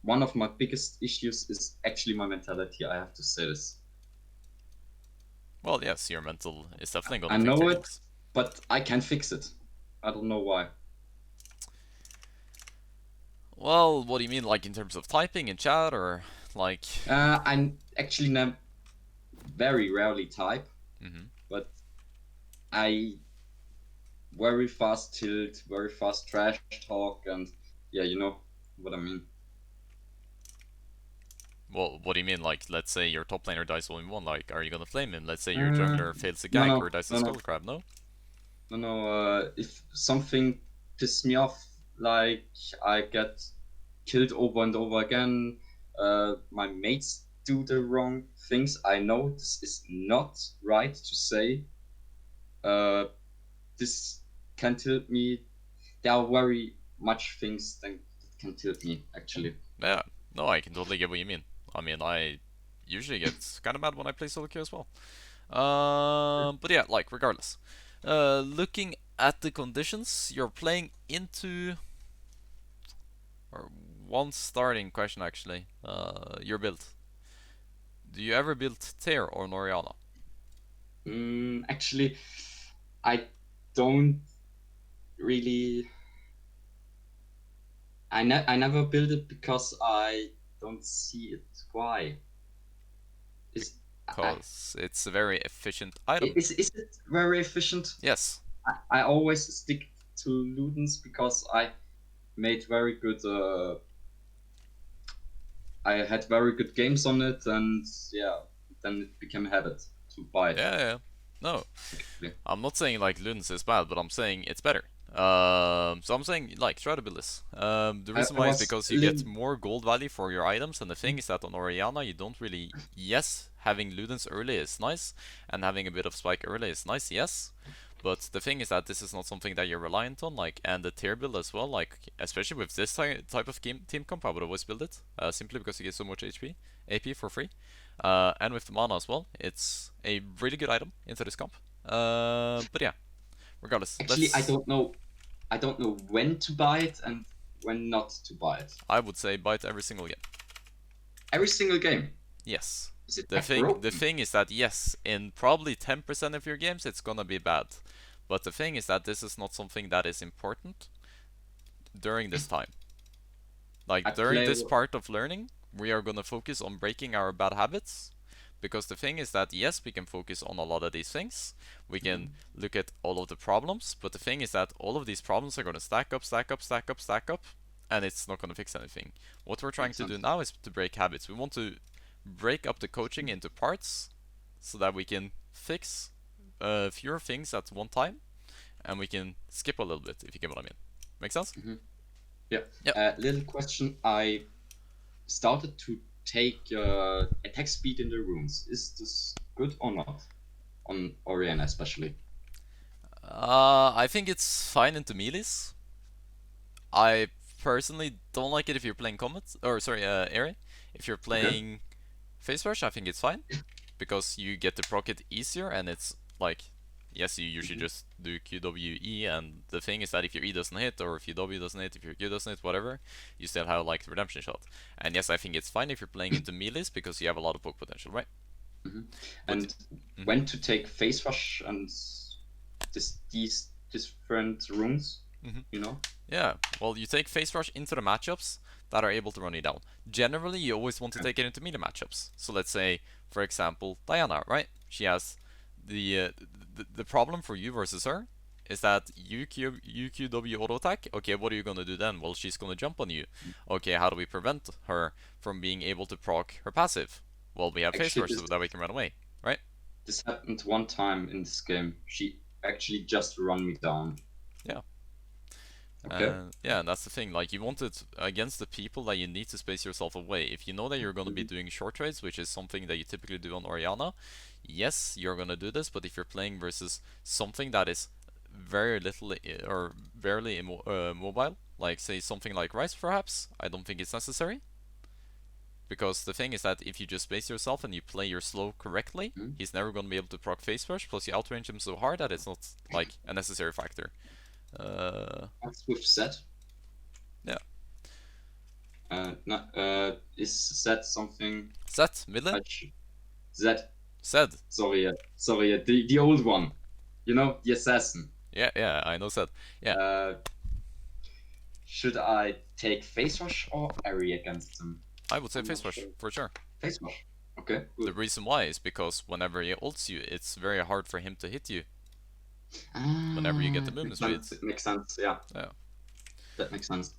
one of my biggest issues is actually my mentality. I have to say this. Well, yes, your mental is definitely I gonna affect know your it, games. but I can't fix it. I don't know why. Well, what do you mean, like in terms of typing in chat, or like? I actually very rarely type, Mhm. but I very fast tilt, very fast trash talk, and yeah, you know what I mean. Well, what do you mean? Like, let's say your top laner dies 1v1, like, are you gonna flame him? Let's say your Uh, jungler fails a no, gank or no, dies a no, skull no, crab, no? no, no. If something pisses me off, like I get killed over and over again, my mates do the wrong things. I know this is not right to say. Uh, this can tilt me. There are very much things that can tilt me actually. Yeah, no, I can totally get what you mean. I mean, I usually get kind of mad when I play solo queue as well. But yeah, like, regardless. Looking at the conditions, you're playing into, or one starting question actually, your build. Do you ever build Tear or Orianna? Actually, I don't really. I never build it because I don't see it. Why? Is Because it's a very efficient item. is it very efficient? Yes. I always stick to Ludens because I made very good. I had very good games on it, and yeah, then it became a habit to buy it. Yeah, yeah. No, Actually. I'm not saying like Ludens is bad, but I'm saying it's better. So I'm saying like try to build this. The reason I why is was because a you get little. more gold value for your items, and the thing is that on Orianna you don't really. Yes, having Ludens early is nice, and having a bit of spike early is nice. Yes, but the thing is that this is not something that you're reliant on. Like, and the tier build as well. Like, especially with this type of team comp, I would always build it. Simply because you get so much HP, AP for free. And with the mana as well, it's a really good item into this comp. But yeah, regardless, Actually, let's. I don't know when to buy it and when not to buy it. I would say buy it every single game. Every single game. Yes. Is it The that thing, the broken? thing is that yes, in probably 10% of your games, it's gonna be bad. But the thing is that this is not something that is important during this time. I Like during play. this part of learning, we are gonna focus on breaking our bad habits. Because the thing is that yes, we can focus on a lot of these things. We can Mhm. look at all of the problems, but the thing is that all of these problems are gonna stack up, stack up, stack up, stack up, and it's not gonna fix anything. What we're trying Makes to do sense. now is to break habits. We want to break up the coaching into parts so that we can fix fewer things at one time, and we can skip a little bit if you get what I mean. Make sense? Hmm. Yeah. Yep. Little question. I started to take attack speed in the runes. Is this good or not? On Orianna especially. I think it's fine into melees. I personally don't like it if you're playing combat, or sorry, area. If you're Okay. playing face rush, I think it's fine because you get to proc it easier, and it's like, yes, you usually Hmm. just do QWE, and the thing is that if your E doesn't hit, or if your W doesn't hit, if your Q doesn't hit, whatever, you still have like the redemption shot. And yes, I think it's fine if you're playing into melees because you have a lot of poke potential, right? Hmm. But And mhm. when to take face rush and these different runes, Mhm. you know? Yeah, well, you take face rush into the matchups that are able to run you down. Generally, you always want to Okay. take it into melee matchups. So let's say, for example, Diana, right? She has the problem for you versus her is that UQW auto attack. Okay, what are you gonna do then? Well, she's gonna jump on you. Okay, how do we prevent her from being able to proc her passive? Well, we have face Actually, rush so that we can run away, right? this happened one time in this game. She actually just run me down. Yeah. Okay. Yeah, and that's the thing. Like, you want it against the people that you need to space yourself away. If you know that you're going to be Mhm. doing short trades, which is something that you typically do on Orianna, yes, you're going to do this. But if you're playing versus something that is very little or barely mobile, like say something like Rice, perhaps, I don't think it's necessary. Because the thing is that if you just space yourself and you play your slow correctly, Mhm. he's never going to be able to proc face rush. Plus, you outrange him so hard that it's not like a necessary factor. Uh, What's with that? yeah. No, is that something Set, Midlane? I should? That Said. sorry, the old one. You know, the assassin. Yeah, yeah, I know said. Yeah, Uh, should I take face rush or area against him? I would say I'm face not rush, sure. for sure. Face rush. Okay, The good. reason why is because whenever he ults you, it's very hard for him to hit you whenever you get the Ah, movement speed. makes sense. Yeah, Yeah. that makes sense.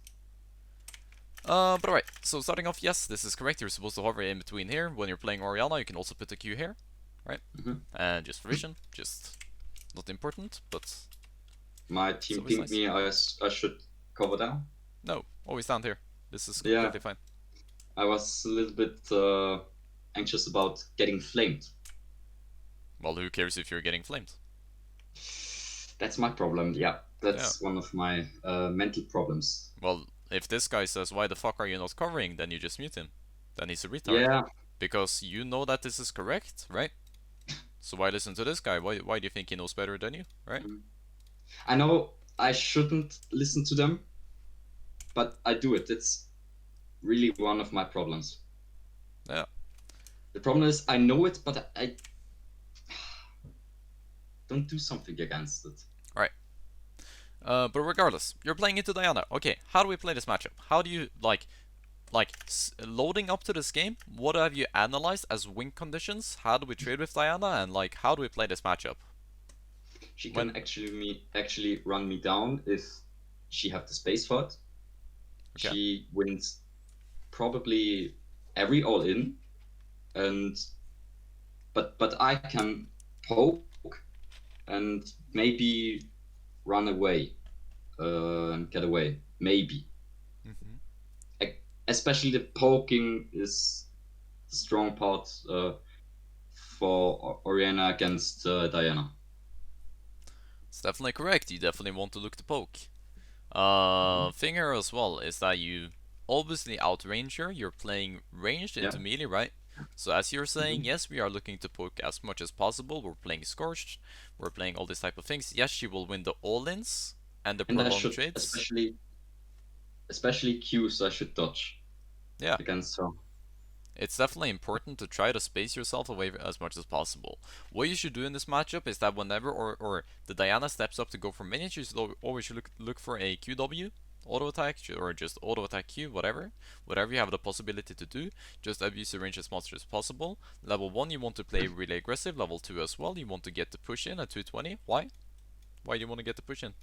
But alright, so starting off, yes, this is correct. You're supposed to hover in between here. When you're playing Orianna, you can also put a Q here, right? Hmm. And just for vision, just not important, but My it's team always pinged nice. me. I should cover down. No, always stand here. This is Yeah, completely fine. I was a little bit anxious about getting flamed. Well, who cares if you're getting flamed? That's my problem. Yeah, Yeah. that's one of my mental problems. Well, if this guy says, why the fuck are you not covering, then you just mute him. Then he's a retard. Yeah, Because you know that this is correct, right? So why listen to this guy? Why do you think he knows better than you, right? mm. I know I shouldn't listen to them, but I do it. It's really one of my problems. Yeah. The problem is I know it, but I don't do something against it. Alright. But regardless, you're playing into Diana. Okay, how do we play this matchup? How do you, loading up to this game, what have you analyzed as win conditions? How do we trade with Diana? And, how do we play this matchup? She When, can actually run me down if she have the space for it. okay. She wins probably every all in, and but I can poke and maybe run away and get away. Maybe. Mm-hmm. Especially the poking is the strong part for Orianna against Diana. It's definitely correct. You definitely want to look to poke. Mhm. Thing here as well is that you obviously outrange her. You're playing ranged Yeah. into melee, right? So as you're saying, Mhm. yes, we are looking to poke as much as possible. We're playing Scorched. We're playing all these type of things. Yes, she will win the all-ins and the And I prolonged should trades. especially Qs I should dodge Yeah, against her. it's definitely important to try to space yourself away as much as possible. What you should do in this matchup is that whenever or the Diana steps up to go for minions, you should always look for a QW, auto attack, or just auto attack Q, whatever you have the possibility to do. Just abuse the range as much as possible. Level 1 you want to play really aggressive, level 2 as well. You want to get the push in at 220. Why? Why do you want to get the push in?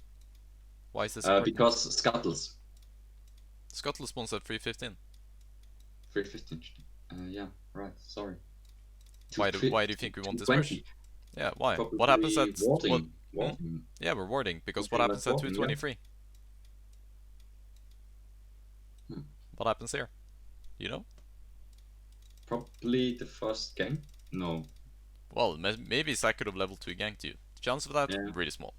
Why is this important? Because Scuttles Scuttle spawns at 315. 315. Yeah, right. Sorry. Why do you think we want this push? 220. Yeah, why? What happens Probably at what? warding. Hmm? Warding. Yeah, we're warding because what Something happens like at warding. Yeah. 223? Hmm. What happens here? You know? Probably the first game. No. Well, maybe Zac could have level 2 ganked you. The chance of that Yeah. really small.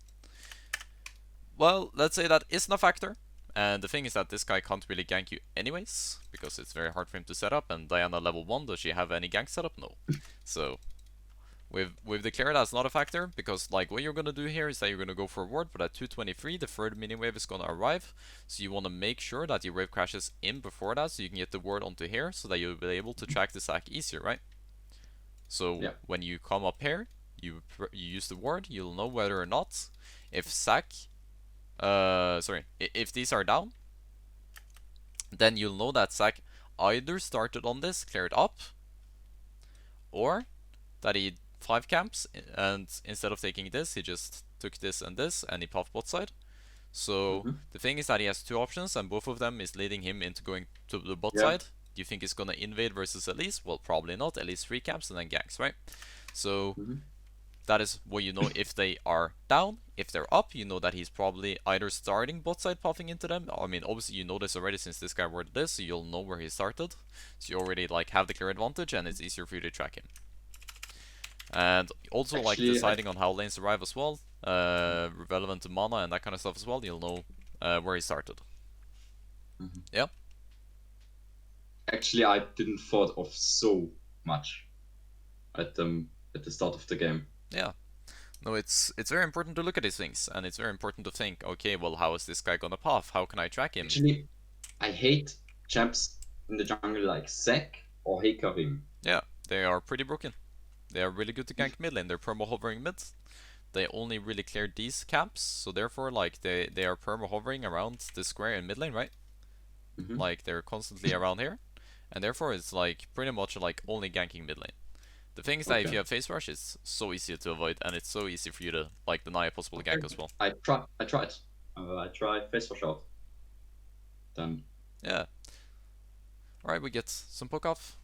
Well, let's say that isn't a factor. And the thing is that this guy can't really gank you anyways, because it's very hard for him to set up, and Diana level 1, does she have any gank setup? No. So, we've declared that's not a factor, because what you're gonna do here is that you're gonna go for a ward, but at 223 the third mini wave is gonna arrive, so you wanna make sure that your wave crashes in before that, so you can get the ward onto here, so that you'll be able to track the sack easier, right? So Yeah. when you come up here, you use the ward, you'll know whether or not if sack, if these are down, then you'll know that sack either started on this, cleared up, or that he 5 camps, and instead of taking this, he just took this and he puffed bot side. So Hmm. the thing is that he has two options, and both of them is leading him into going to the bot Yeah. side. Do you think he's gonna invade versus Elise? Well, probably not. Elise 3 camps and then ganks, right? So Hmm. that is what you know if they are down. If they're up, you know that he's probably either starting bot side puffing into them. I mean, obviously you know this already since this guy worded this, so you'll know where he started. So you already have the clear advantage, and it's easier for you to track him. And also Actually, deciding on how lanes arrive as well, relevant to mana and that kind of stuff as well. You'll know where he started. Mhm. Yeah. Actually, I didn't thought of so much at the start of the game. Yeah. No, it's very important to look at these things, and it's very important to think, okay, well, how is this guy gonna path? How can I track him? Actually, I hate champs in the jungle like Zac or Hikarim? Yeah, they are pretty broken. They are really good to gank mid lane. They're perma hovering mid. They only really clear these camps, so therefore like they are perma hovering around the square in mid lane, right? Mm-hmm. Like they're constantly around here, and therefore it's like pretty much like only ganking mid lane. The thing is that if Okay. you have phase rush, it's so easy to avoid, and it's so easy for you to like deny a possible gank as well. I tried. I tried. I tried face wash out. Then. Yeah. Alright, we get some poke off.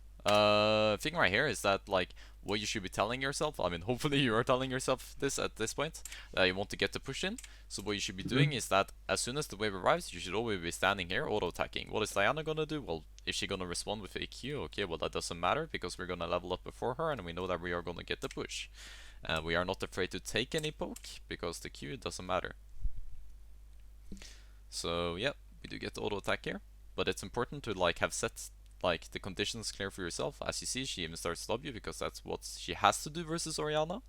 Thing right here is that like what you should be telling yourself. I mean, hopefully you are telling yourself this at this point that you want to get the push in. So what you should be doing Mm-hmm. is that as soon as the wave arrives, you should always be standing here auto attacking. What is Diana gonna do? Well, is she gonna respond with a Q? Okay, well that doesn't matter because we're gonna level up before her and we know that we are gonna get the push. We are not afraid to take any poke because the Q doesn't matter. So yeah, we do get the auto attack here, but it's important to like have set like the conditions clear for yourself. As you see, she even starts W because that's what she has to do versus Orianna.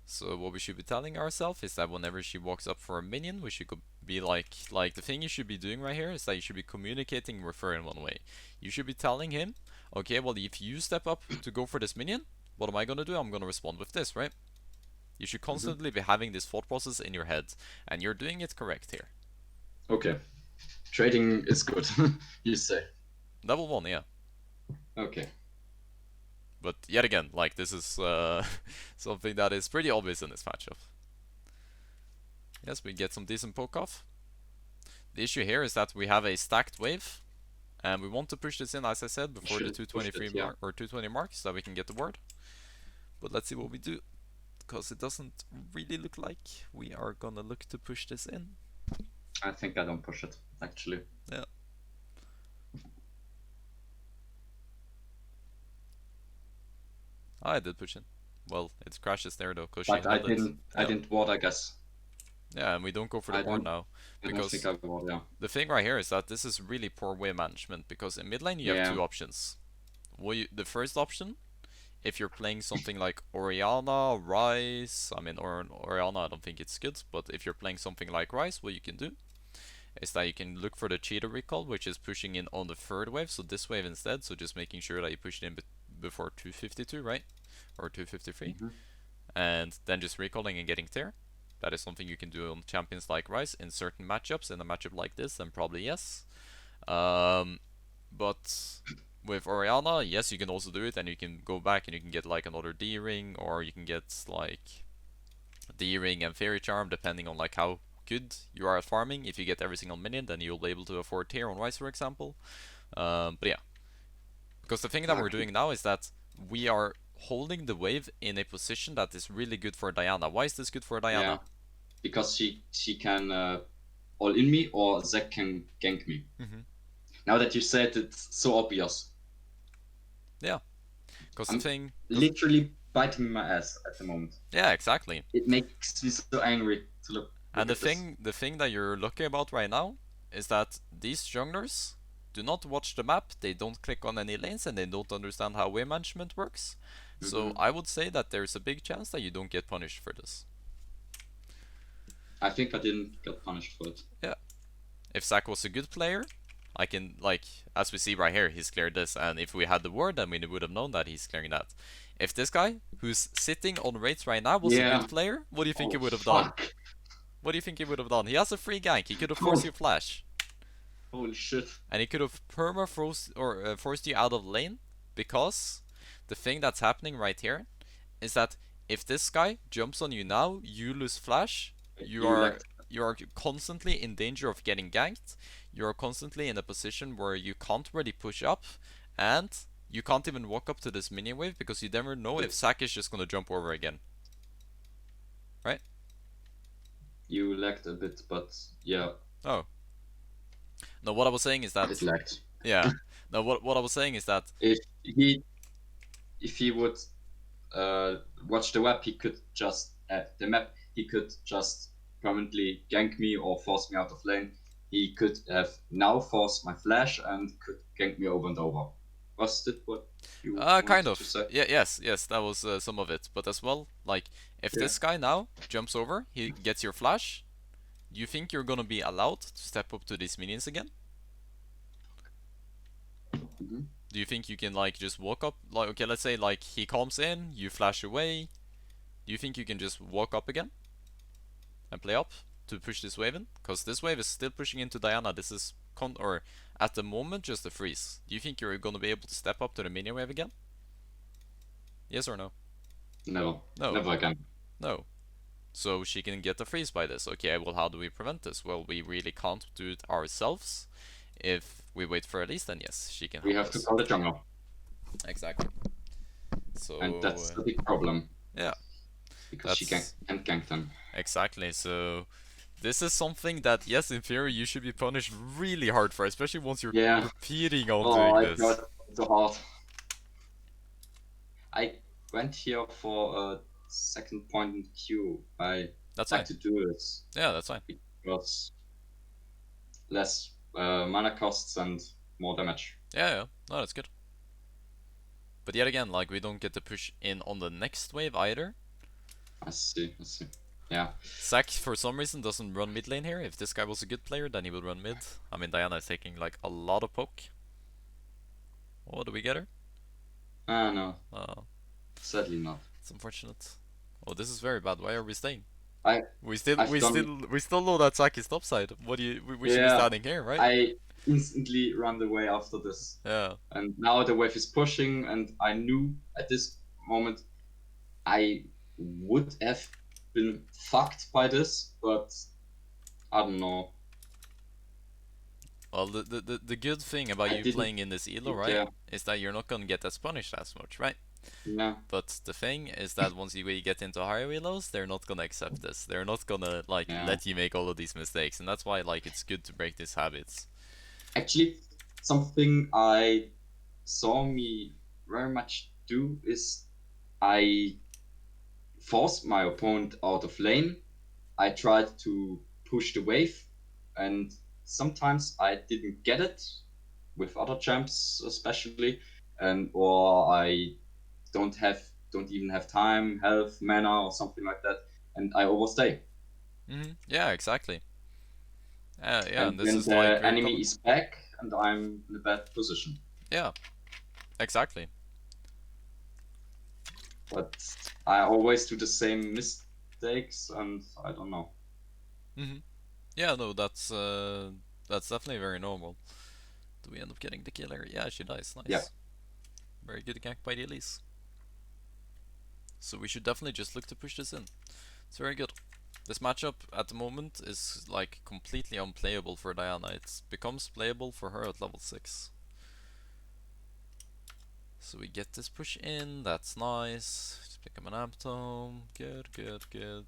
So what we should be telling ourselves is that whenever she walks up for a minion, we should be like the thing you should be doing right here is that you should be communicating with her in one way. You should be telling him, okay, well if you step up to go for this minion, what am I gonna do? I'm gonna respond with this, right? You should Mm-hmm. constantly be having this thought process in your head, and you're doing it correct here. Okay. Trading is good. You say. Level 1, yeah. Okay. But yet again, like this is something that is pretty obvious in this matchup. Yes, we get some decent poke off. The issue here is that we have a stacked wave, and we want to push this in, as I said, before the Should push 223 it. Yeah. mark or 220 mark, so that we can get the ward. But let's see what we do, because it doesn't really look like we are gonna look to push this in. I think I don't push it actually. Yeah. I did push in. Well, it crashes there though, because she But I held it. didn't. I didn't ward. I guess. Yeah, and we don't go for the I ward don't. now, I don't think because I ward. Yeah. the thing right here is that this is really poor wave management, because in mid lane you have Yeah. two options. The first option, if you're playing something like Orianna, Ryze, I mean, or Orianna, I don't think it's good, but if you're playing something like Ryze, what you can do is that you can look for the cheater recall, which is pushing in on the third wave, so this wave instead, so just making sure that you push it in before 252, right? Or 253, Mm-hmm. and then just recalling and getting there. That is something you can do on champions like Ryze in certain matchups. In a matchup like this, then probably yes. But with Orianna, yes, you can also do it, and you can go back and you can get like another D ring, or you can get like D ring and Fairy Charm, depending on like how good you are at farming. If you get every single minion, then you'll be able to afford tier on Ryze, for example. But yeah, because the thing that we're doing now is that we are holding the wave in a position that is really good for Diana. Why is this good for Yeah. Diana? Because she can all in me or Zac can gank me. Mm-hmm. Now that you said it's so obvious. Yeah, because the I'm thing, literally biting my ass at the moment. yeah, exactly. It makes me so angry to look And at this. the thing that you're lucky about right now is that these junglers do not watch the map, they don't click on any lanes, and they don't understand how wave management works. So Mm-hmm. I would say that there's a big chance that you don't get punished for this. I think I didn't get punished for it. Yeah. If Zac was a good player, I can, like, as we see right here, he's cleared this, and if we had the word, then we would have known that he's clearing that. If this guy, who's sitting on rates right now, was a Yeah. good player, what do you think he Oh would have done? fuck! What do you think he would have done? He has a free gank, he could have forced Oh, your flash. holy shit! And he could have perma froze or forced you out of lane, because the thing that's happening right here is that if this guy jumps on you now, you lose flash. You You are left. you are constantly in danger of getting ganked. You are constantly in a position where you can't really push up, and you can't even walk up to this minion wave because you never know if Zac is just gonna jump over again. Right? You lagged a bit, but yeah, Oh. No, what I was saying is it that lagged. yeah. No, what I was saying is that If he would watch the map, he could just He could just permanently gank me or force me out of lane. He could have now forced my flash and could gank me over and over. Was that what you kind wanted of. to say? Yeah, yes, that was some of it. But as well, like, if Yeah. this guy now jumps over, he gets your flash, do you think you're gonna be allowed to step up to these minions again? Mm-hmm. Do you think you can like just walk up? Like, okay, let's say like he comes in, you flash away. Do you think you can just walk up again and play up to push this wave in? Because this wave is still pushing into Diana. This is or at the moment just a freeze. Do you think you're gonna be able to step up to the minion wave again? Yes or no? No, No. never again. No. So she can get a freeze by this. Okay, well, how do we prevent this? Well, we really can't do it ourselves. If we wait for Elise, then yes, she can We help have to us. call the jungle, Exactly. and that's So, the big problem yeah, because she that's can't gank them. exactly. So, this is something that, yes, in theory, you should be punished really hard for, especially once you're Yeah. repeating on Oh, doing I this. got so hard. I went here for a second point in queue. I That's like fine. to do this Yeah, that's fine. because less mana costs and more damage. Yeah, yeah. No, that's good. But yet again, like, we don't get to push in on the next wave either. I see, I see. Yeah. Zac, for some reason, doesn't run mid lane here. If this guy was a good player, then he would run mid. I mean, Diana is taking, like, a lot of poke. Oh, do we get her? Ah, no, Uh, sadly not. it's unfortunate. Oh, this is very bad. Why are we staying? I We still, I've we done. still, we still know that Zac is topside. What do you? We should be Yeah, standing here, right? I instantly run away after this. Yeah. And now the wave is pushing, and I knew at this moment I would have been fucked by this, but I don't know. Well, the good thing about I you didn't playing in this elo, right, care. is that you're not gonna get as punished as much, right? Yeah, But the thing is that once we get into higher elos, they're not gonna accept this. They're not gonna like yeah. let you make all of these mistakes, and that's why like it's good to break these habits. Actually, something I saw me very much do is I forced my opponent out of lane. I tried to push the wave, and sometimes I didn't get it with other champs, especially, and or I don't even have time, health, mana, or something like that, and I overstay. Yeah, exactly. Yeah, and And this then is like the very enemy common. is back, and I'm in a bad position. Yeah, exactly. But I always do the same mistakes, and I don't know. Yeah, no, that's definitely very normal. Do we end up getting the killer? Yeah, she dies. Yeah, Nice. Very good gank by the Elise. So we should definitely just look to push this in. It's very good. This matchup at the moment is like completely unplayable for Diana. It becomes playable for her at level 6. So we get this push in, that's nice. Just pick up an Amptome. Good, good, good.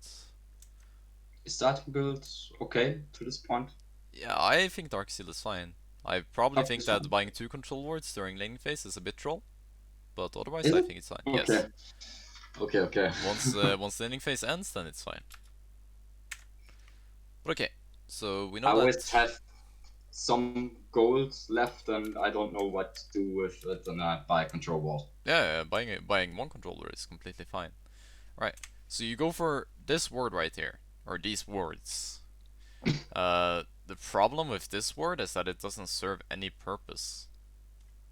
is that build okay to this point? Yeah, I think Darksteel is fine. I probably Okay, think it's that fine. buying 2 control wards during laning phase is a bit troll, but otherwise Is I it? think it's fine. Okay, Yes. okay, okay. Once laning phase ends, then it's fine. But okay, so we I know always that. have some gold left, and I don't know what to do with it, and I buy a control wall. Yeah, buying one controller is completely fine. Right. So you go for this word right here, or these words. The problem with this word is that it doesn't serve any purpose.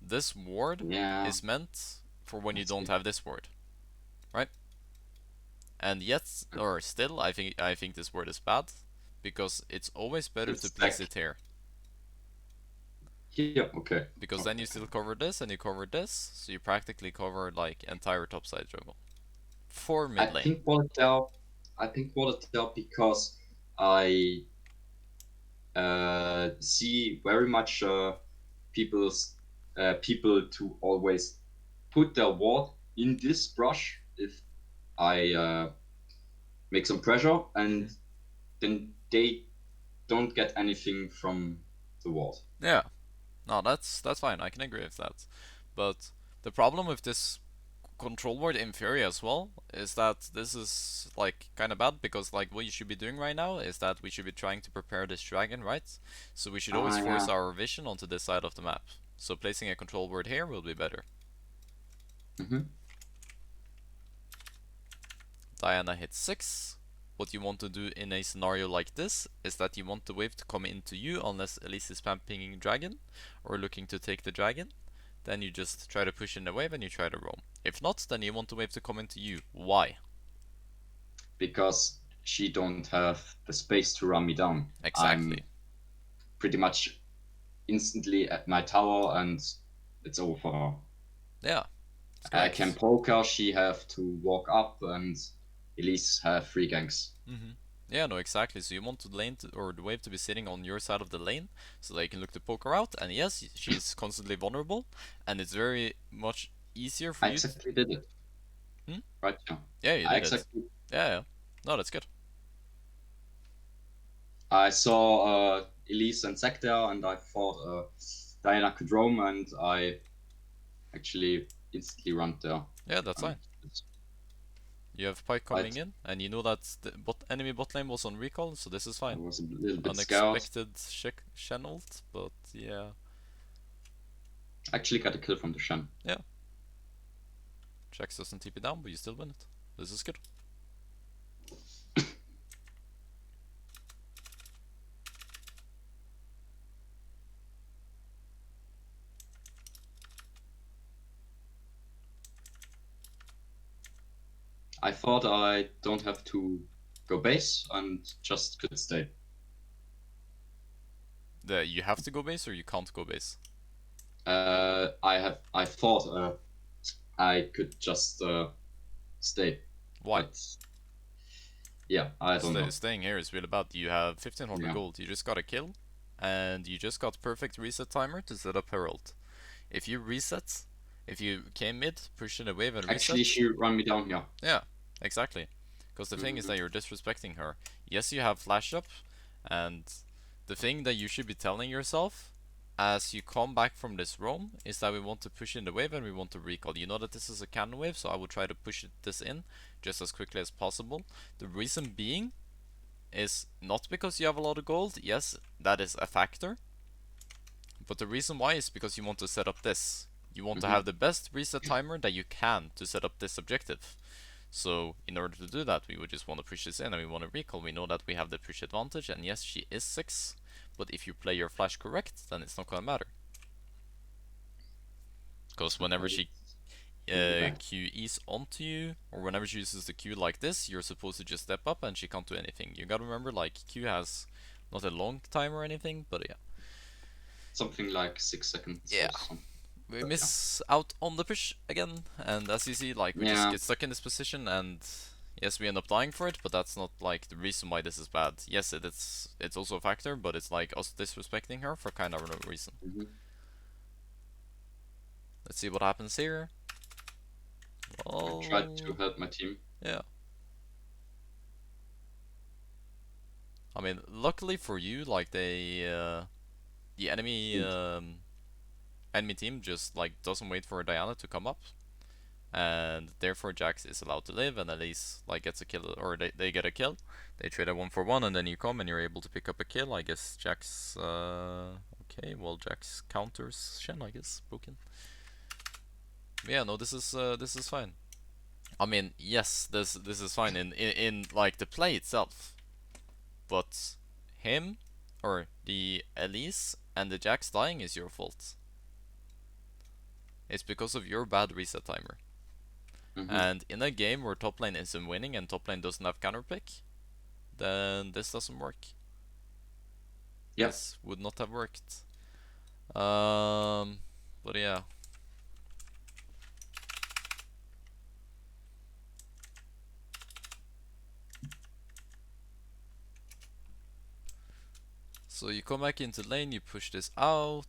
This word Yeah, is meant for when I you don't see. have this word, right? And yet, or still, I think this word is bad because it's always better to It's place back it here here. Okay. because then Okay. you still cover this and you cover this, so you practically cover like entire topside jungle for I mid lane. think volatile. I think volatile because I see very much people to always put their ward in this brush if I make some pressure, and then they don't get anything from the ward. Yeah, no, that's fine. I can agree with that. But the problem with this control word in Fury as well is that this is like kind of bad because like what you should be doing right now is that we should be trying to prepare this dragon, right? So we should always Ah, force yeah. our vision onto this side of the map. So placing a control word here will be better. Mm-hmm. Diana hits 6. What you want to do in a scenario like this is that you want the wave to come into you unless Elise is spam pinging dragon or looking to take the dragon. then you just try to push in the wave and you try to roam. If not, then you want the wave to come into you. Why? Because she don't have the space to run me down. Exactly. I'm pretty much instantly at my tower, and it's over for her. Yeah, it's I can correct. poke her, she have to walk up, and Elise have free ganks. Yeah, no, exactly. So you want the lane or the wave to be sitting on your side of the lane, so they can look to poke her out. And yes, she's constantly vulnerable, and it's very much easier for I you. exactly did it. Hmm? Right now. Yeah, you I did it. exactly. Yeah, yeah. No, that's good. I saw Elise and Zac there, and I thought Diana could roam, and I actually instantly run there. Yeah, that's And fine. You have Pike I, coming in, and you know that the enemy bot lane was on recall, so this is I fine. was a little bit scared. Unexpected channeled, but yeah. Actually got a kill from the Shen. Yeah. Jax doesn't TP down, but you still win it. This is good. I thought I don't have to go base and just could stay. You have to go base or you can't go base. I thought I could just stay, Why? but yeah, I don't know. Staying here is really bad. You have 1500 Yeah, gold. You just got a kill, and you just got perfect reset timer to set up Herald. If you reset, if you came mid, push in a wave and actually, reset, she run me down here. yeah, exactly. Because the thing is Mm-hmm. that you're disrespecting her. Yes, you have flash up, and the thing that you should be telling yourself as you come back from this roam is that we want to push in the wave and we want to recall. You know that this is a cannon wave, so I will try to push this in just as quickly as possible. The reason being is not because you have a lot of gold. Yes, that is a factor. But the reason why is because you want to set up this. You want to Mm-hmm. have the best reset timer that you can to set up this objective. So in order to do that, we would just want to push this in and we want to recall. We know that we have the push advantage, and yes, she is 6, but if you play your flash correct, then it's not gonna matter. Because whenever she Really bad. QEs onto you, or whenever she uses the Q like this, you're supposed to just step up and she can't do anything. You gotta remember, like, Q has not a long time or anything, but yeah. Something like 6 seconds Yeah. or something. We But yeah. miss out on the push again, and as you see, like, we just Yeah, get stuck in this position, and yes, we end up dying for it, but that's not, like, the reason why this is bad. Yes, it's also a factor, but it's, like, us disrespecting her for kind of no reason. mm-hmm. Let's see what happens here. I Oh, tried to help my team. yeah. I mean, luckily for you, like, the enemy team just, like, doesn't wait for Diana to come up, and therefore Jax is allowed to live and at least like gets a kill, or they get a kill. They trade a 1-for-1 and then you come and you're able to pick up a kill. I guess Jax okay, well Jax counters Shen, I guess, broken. But yeah, no, this is fine. I mean, yes, this is fine in like the play itself. But him or the Elise and the Jax dying is your fault. It's because of your bad reset timer. Mm-hmm. And in a game where top lane isn't winning and top lane doesn't have counter pick, then this doesn't work. Yeah, This would not have worked. But yeah. So you come back into lane, you push this out.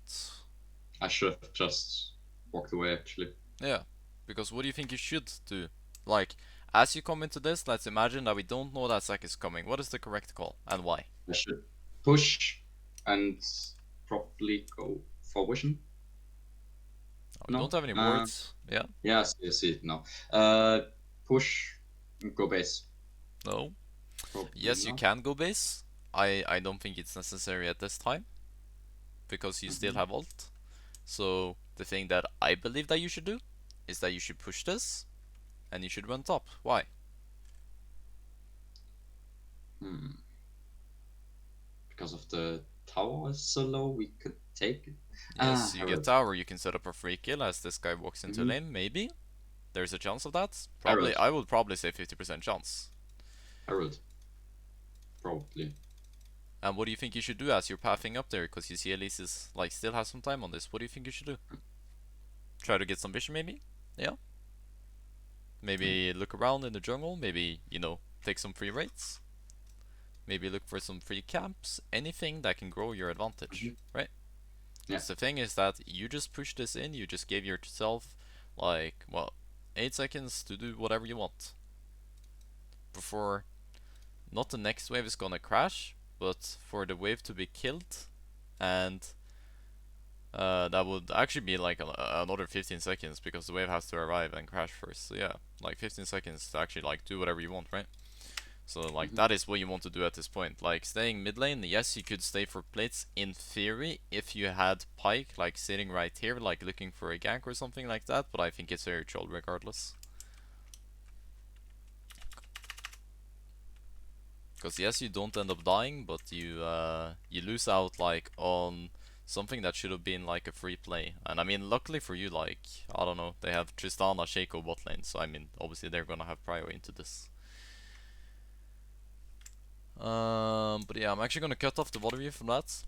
I should have just walked away actually. Yeah. Because what do you think you should do? Like, as you come into this, let's imagine that we don't know that Zac is coming. What is the correct call and why? I should push and probably go for vision. We don't No. have any wards. Yeah. Yeah, I see it now. Push, go base. No. Probably Yes, you not. can go base. I don't think it's necessary at this time because you still Mm-hmm. have ult. So the thing that I believe that you should do is that you should push this and you should run top. Why? Hmm. Because of the tower is so low, we could take it. Ah, Yes, you get Herald. tower, you can set up a free kill as this guy walks into Hmm. lane, maybe. There's a chance of that. Probably, Herald. I would probably say 50% chance. Herald. Probably. And what do you think you should do as you're pathing up there? Because you see Elise is, like, still has some time on this. What do you think you should do? Try to get some vision, maybe? Yeah? Mm. Maybe look around in the jungle, maybe, you know, take some free raids. Maybe look for some free camps. Anything that can grow your Hmm. advantage, right? Yeah. Because the thing is that you just push this in, you just gave yourself, like, well, 8 seconds to do whatever you want. Before, not the next wave is gonna crash, but for the wave to be killed, and that would actually be like another 15 seconds because the wave has to arrive and crash first. So yeah, like 15 seconds to actually like do whatever you want, right? So like Hmm. that is what you want to do at this point. Like staying mid lane, yes, you could stay for plates in theory if you had Pike like sitting right here, like looking for a gank or something like that. But I think it's very troll regardless. Because yes, you don't end up dying, but you lose out like on something that should have been like a free play. And I mean, luckily for you, like I don't know, they have Tristana, Shaco bot lane, so I mean, obviously they're gonna have prior into this. But yeah, I'm actually gonna cut off the water view from that.